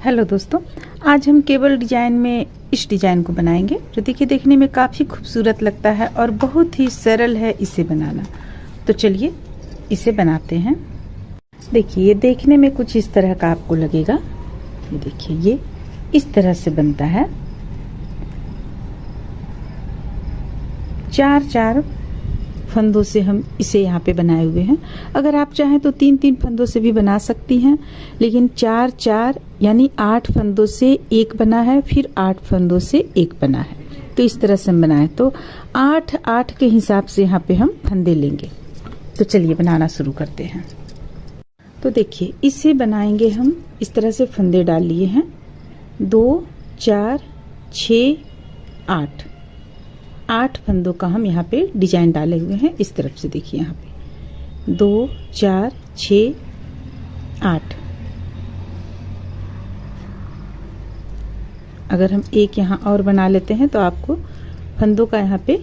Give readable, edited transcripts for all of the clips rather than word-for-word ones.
Hello दोस्तों, आज हम केबल डिजाइन में इस डिजाइन को बनाएंगे जो देखिए देखने में काफ़ी खूबसूरत लगता है और बहुत ही सरल है इसे बनाना। तो चलिए इसे बनाते हैं। देखिए ये देखने में कुछ इस तरह का आपको लगेगा। ये देखिए ये इस तरह से बनता है। चार चार फंदों से हम इसे यहाँ पे बनाए हुए हैं। अगर आप चाहें तो तीन तीन फंदों से भी बना सकती हैं, लेकिन चार चार यानी 8 फंदों से एक बना है, फिर 8 फंदों से एक बना है। तो इस तरह से हम बनाए तो 8 8 के हिसाब से यहाँ पे हम फंदे लेंगे। तो चलिए बनाना शुरू करते हैं। तो देखिए इसे बनाएंगे हम इस तरह से फंदे डाल लिए हैं। 2 4 6 8 फंदों का हम यहाँ पे डिजाइन डाले हुए हैं। इस तरफ से देखिए यहाँ पे 2 4 6 8। अगर हम एक यहाँ और बना लेते हैं तो आपको फंदों का यहाँ पे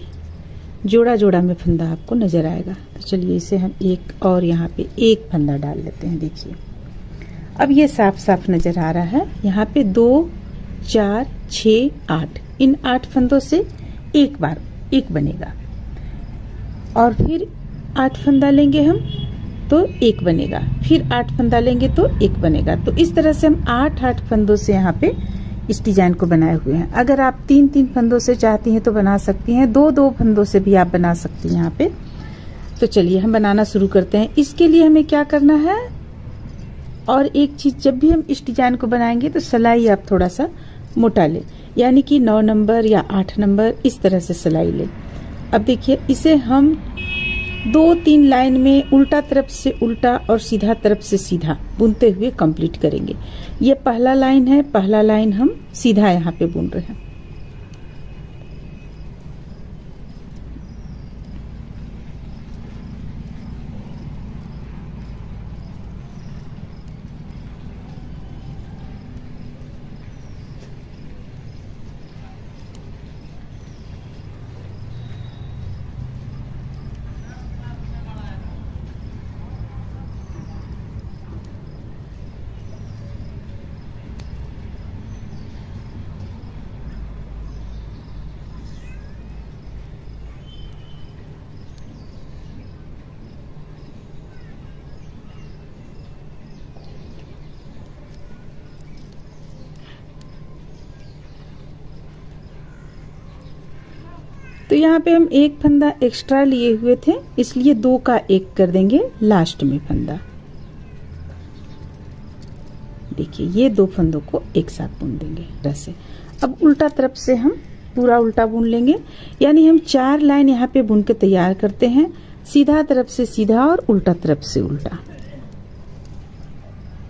जोड़ा जोड़ा में फंदा आपको नजर आएगा। तो चलिए इसे हम एक और यहाँ पे एक फंदा डाल लेते हैं। देखिए अब ये साफ साफ नजर आ रहा है। यहाँ पे 2 4 6 8 इन 8 फंदों से एक बार एक बनेगा और फिर 8 फंदा लेंगे हम तो एक बनेगा, फिर 8 फंदा लेंगे तो एक बनेगा। तो इस तरह से हम 8 8 फंदों से यहाँ पे इस डिजाइन को बनाए हुए हैं। अगर आप 3 3 फंदों से चाहती हैं तो बना सकती हैं, 2 2 फंदों से भी आप बना सकती हैं यहाँ पे। तो चलिए हम बनाना शुरू करते हैं। इसके लिए हमें क्या करना है, और एक चीज, जब भी हम इस डिजाइन को बनाएंगे तो सिलाई आप थोड़ा सा मोटा लें, यानी कि 9 नंबर या 8 नंबर इस तरह से सिलाई लें। अब देखिए इसे हम 2-3 लाइन में उल्टा तरफ से उल्टा और सीधा तरफ से सीधा बुनते हुए कंप्लीट करेंगे। ये पहला लाइन है, पहला लाइन हम सीधा यहाँ पे बुन रहे हैं। तो यहाँ पे हम एक फंदा एक्स्ट्रा लिए हुए थे, इसलिए 2 का 1 कर देंगे लास्ट में फंदा। देखिए ये 2 फंदों को एक साथ बुन देंगे जैसे। अब उल्टा तरफ से हम पूरा उल्टा बुन लेंगे, यानी हम 4 लाइन यहाँ पे बुन के तैयार करते हैं, सीधा तरफ से सीधा और उल्टा तरफ से उल्टा।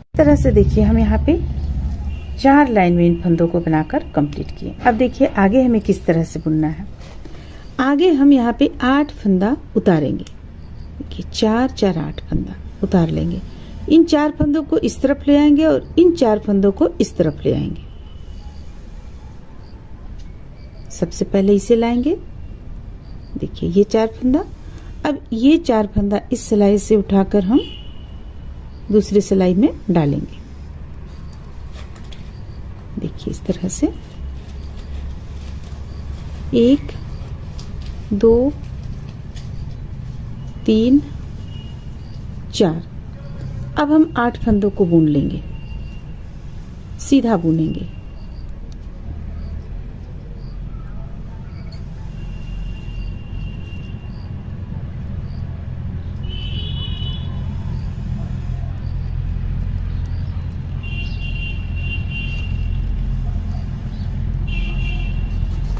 इस तरह से देखिए हम यहाँ पे 4 लाइन में इन फंदों को बनाकर कंप्लीट किए। अब देखिए आगे हमें किस तरह से बुनना है। आगे हम यहाँ पे 8 फंदा उतारेंगे। देखिए 4 4 8 फंदा उतार लेंगे। इन 4 फंदों को इस तरफ ले आएंगे और इन 4 फंदों को इस तरफ ले आएंगे। सबसे पहले इसे लाएंगे। देखिए ये 4 फंदा। अब ये 4 फंदा इस सिलाई से उठाकर हम दूसरी सिलाई में डालेंगे। देखिए इस तरह से 1 2 3 4। अब हम 8 फंदों को बुन लेंगे, सीधा बुनेंगे।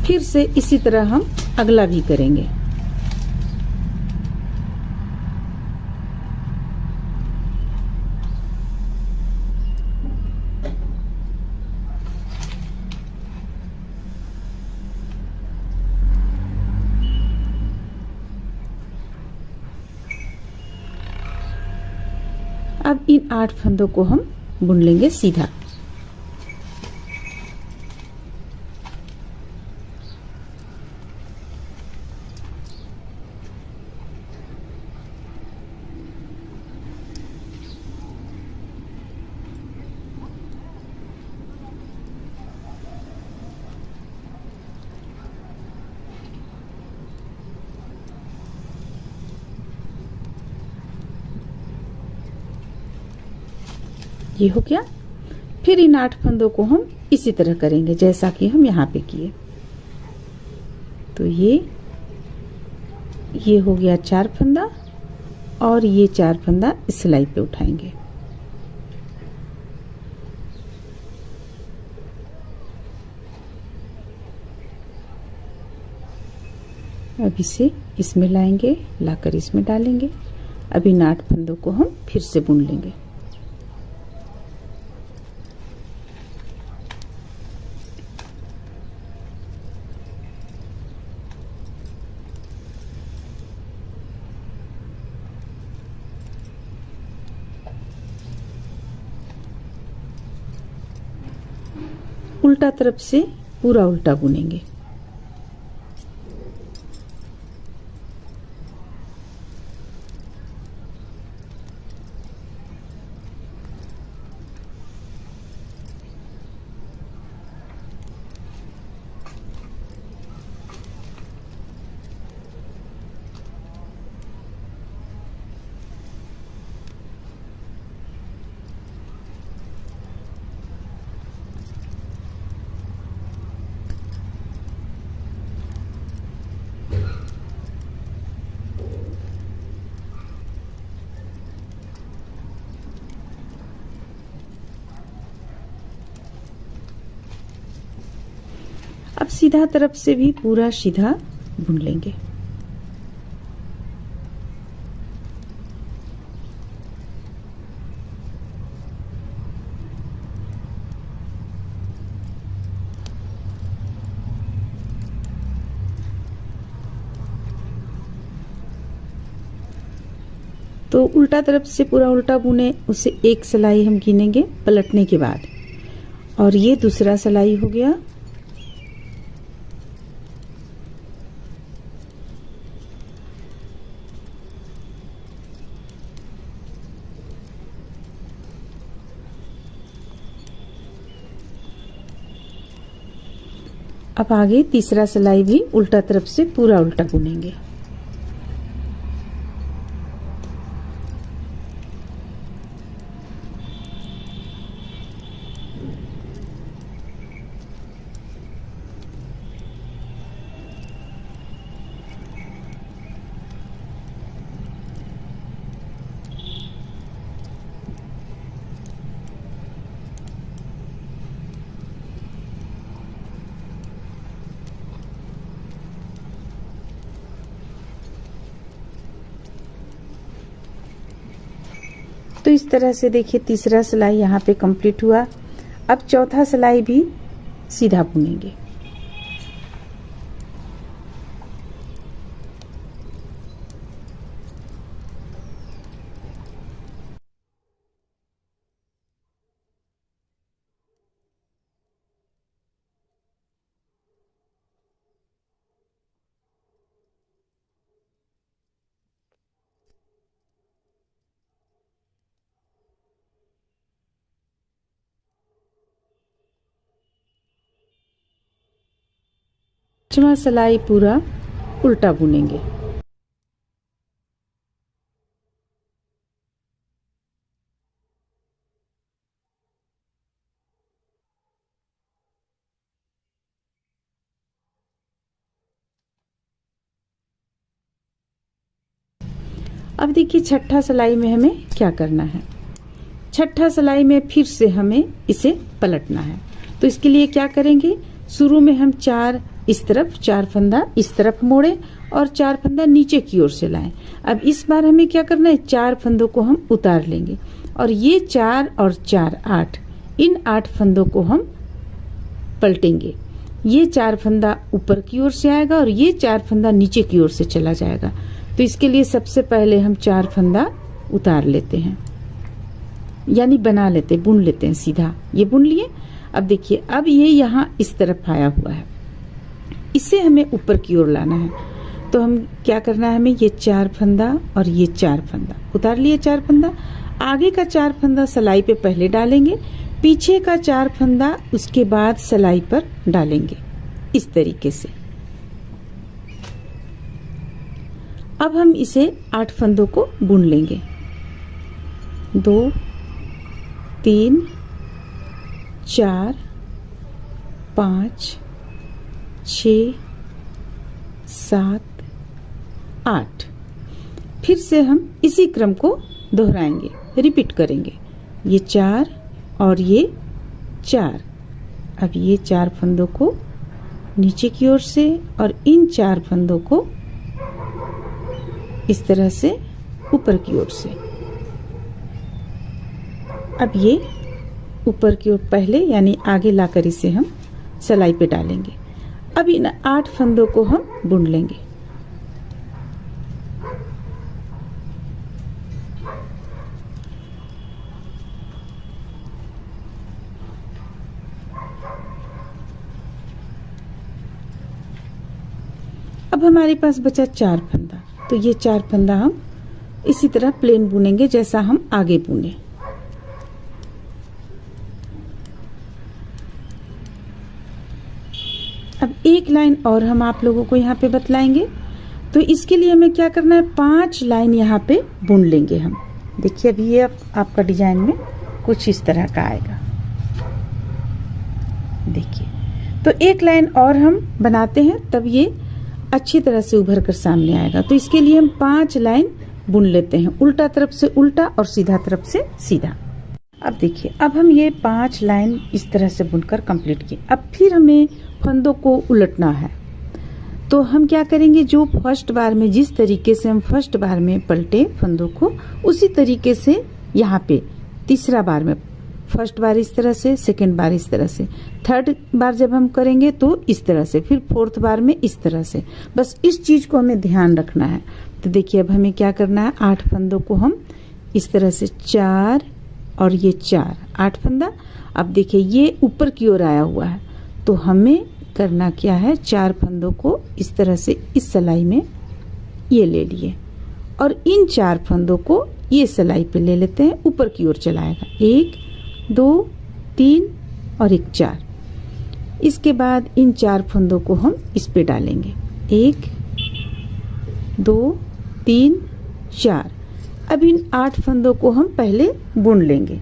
फिर से इसी तरह हम अगला भी करेंगे। अब इन 8 फंदों को हम बुन लेंगे सीधा। ये हो गया। फिर इन 8 फंदों को हम इसी तरह करेंगे जैसा कि हम यहाँ पे किए। तो ये हो गया 4 फंदा और ये 4 फंदा सिलाई पे उठाएंगे। अब इसे इसमें लाएंगे, लाकर इसमें डालेंगे। अब इन 8 फंदों को हम फिर से बुन लेंगे। उल्टा तरफ से पूरा उल्टा बुनेंगे। अब सीधा तरफ से भी पूरा सीधा बुन लेंगे। तो उल्टा तरफ से पूरा उल्टा बुने, उसे एक सिलाई हम गिनेंगे पलटने के बाद, और ये दूसरा सिलाई हो गया। अब आगे तीसरा सिलाई भी उल्टा तरफ से पूरा उल्टा बुनेंगे। तो इस तरह से देखिए तीसरा सिलाई यहाँ पे कंप्लीट हुआ। अब चौथा सिलाई भी सीधा बुनेंगे। पांचवा सिलाई पूरा उल्टा बुनेंगे। अब देखिए छठा सिलाई में हमें क्या करना है। छठा सिलाई में फिर से हमें इसे पलटना है। तो इसके लिए क्या करेंगे, शुरू में हम 4 इस तरफ, 4 फंदा इस तरफ मोड़े और 4 फंदा नीचे की ओर से लाएं। अब इस बार हमें क्या करना है, 4 फंदों को हम उतार लेंगे और ये 4 और 4 8, इन 8 फंदों को हम पलटेंगे। ये 4 फंदा ऊपर की ओर से आएगा और ये 4 फंदा नीचे की ओर से चला जाएगा। तो इसके लिए सबसे पहले हम 4 फंदा उतार लेते हैं, यानी बना लेते, बुन लेते हैं सीधा। ये बुन लिए। अब देखिए, अब ये यहाँ इस तरफ आया हुआ है, इसे हमें ऊपर की ओर लाना है। तो हम क्या करना है, हमें ये 4 फंदा और ये 4 फंदा उतार लिए। 4 फंदा, आगे का 4 फंदा सिलाई पे पहले डालेंगे, पीछे का 4 फंदा उसके बाद सिलाई पर डालेंगे, इस तरीके से। अब हम इसे 8 फंदों को बुन लेंगे। 2 3 4 5 6 7 8। फिर से हम इसी क्रम को दोहराएंगे, रिपीट करेंगे। ये 4 और ये 4। अब ये 4 फंदों को नीचे की ओर से और इन 4 फंदों को इस तरह से ऊपर की ओर से। अब ये ऊपर की ओर पहले यानी आगे लाकर इसे हम सिलाई पे डालेंगे। अब इन 8 फंदों को हम बुन लेंगे। अब हमारे पास बचा 4 फंदा, तो ये 4 फंदा हम इसी तरह प्लेन बुनेंगे जैसा हम आगे बुने। अब एक लाइन और हम आप लोगों को यहाँ पे बतलाएंगे। तो इसके लिए हमें क्या करना है, 5 लाइन यहाँ पे बुन लेंगे हम। देखिए अभी ये आपका डिजाइन में कुछ इस तरह का आएगा। देखिए, तो एक लाइन और हम बनाते हैं तब ये अच्छी तरह से उभर कर सामने आएगा। तो इसके लिए हम 5 लाइन बुन लेते हैं, उल्टा तरफ से उल्टा और सीधा तरफ से सीधा। अब देखिए, अब हम ये 5 लाइन इस तरह से बुनकर कंप्लीट किए। अब फिर हमें फंदों को उलटना है। तो हम क्या करेंगे, जो फर्स्ट बार में जिस तरीके से हम फर्स्ट बार में पलटे फंदों को, उसी तरीके से यहाँ पे तीसरा बार में, फर्स्ट बार इस तरह से, सेकंड बार इस तरह से, थर्ड बार जब हम करेंगे तो इस तरह से, फिर फोर्थ बार में इस तरह से। बस इस चीज को हमें ध्यान रखना है। तो देखिए अब हमें क्या करना है, 8 फंदों को हम इस तरह से 4 और ये 4, 8 फंदा। अब देखिए ये ऊपर की ओर आया हुआ है, तो हमें करना क्या है, 4 फंदों को इस तरह से इस सिलाई में ये ले लिए और इन 4 फंदों को ये सिलाई पे ले लेते हैं, ऊपर की ओर चलाएगा। 1 2 3 और एक 4। इसके बाद इन 4 फंदों को हम इस पे डालेंगे, 1 2 3 4। अब इन 8 फंदों को हम पहले बुन लेंगे।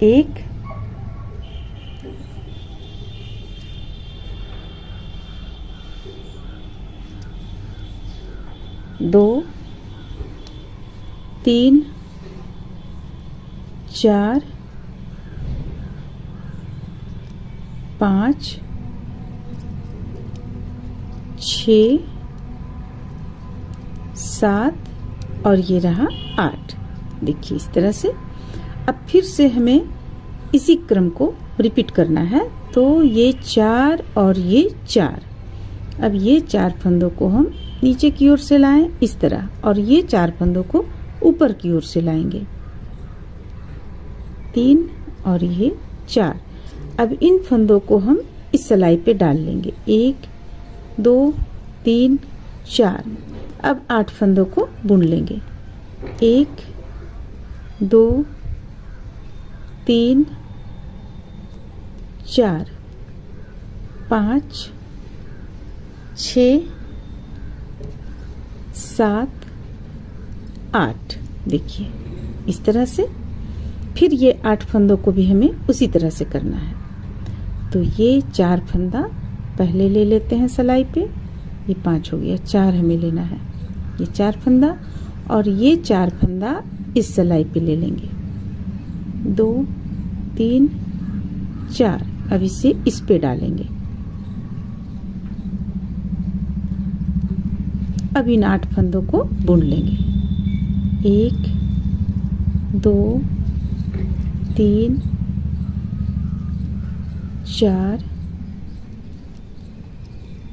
1 2 3 4 5 6 7 और ये रहा 8। देखिए इस तरह से। अब फिर से हमें इसी क्रम को रिपीट करना है। तो ये 4 और ये 4। अब ये 4 फंदों को हम नीचे की ओर से लाएं इस तरह, और ये 4 फंदों को ऊपर की ओर से लाएंगे, 3 और ये 4। अब इन फंदों को हम इस सिलाई पे डाल लेंगे, 1 2 3 4। अब 8 फंदों को बुन लेंगे, 1 2 3 4 5 6 7 8। देखिए इस तरह से। फिर ये 8 फंदों को भी हमें उसी तरह से करना है। तो ये 4 फंदा पहले ले लेते हैं सिलाई पे, ये 5 हो गया, 4 हमें लेना है, ये 4 फंदा, और ये 4 फंदा इस सिलाई पे ले लेंगे, 2 3 4। अब इसे इस पे डालेंगे। अब इन 8 फंदों को बुन लेंगे, 1 2 3 4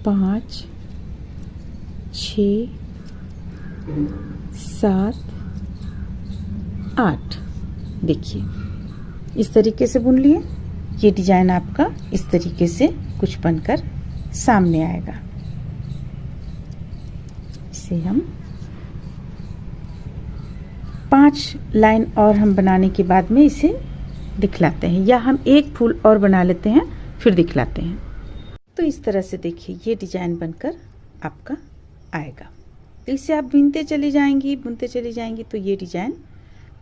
5 6 7 8। देखिए इस तरीके से बुन लिए। ये डिजाइन आपका इस तरीके से कुछ बनकर सामने आएगा। इसे हम 5 लाइन और हम बनाने के बाद में इसे दिखलाते हैं, या हम एक फूल और बना लेते हैं फिर दिखलाते हैं। तो इस तरह से देखिए ये डिजाइन बनकर आपका आएगा। तो इसे आप बुनते चली जाएंगी, बुनते चली जाएंगी। तो ये डिजाइन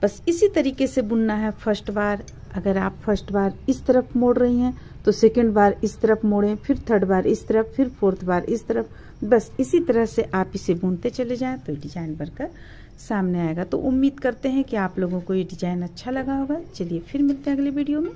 बस इसी तरीके से बुनना है। फर्स्ट बार अगर आप फर्स्ट बार इस तरफ मोड़ रही हैं तो सेकंड बार इस तरफ मोड़ें, फिर थर्ड बार इस तरफ, फिर फोर्थ बार इस तरफ। बस इसी तरह से आप इसे बुनते चले जाएं तो डिजाइन बनकर सामने आएगा। तो उम्मीद करते हैं कि आप लोगों को ये डिजाइन अच्छा लगा होगा। चलिए फिर मिलते हैं अगले वीडियो में।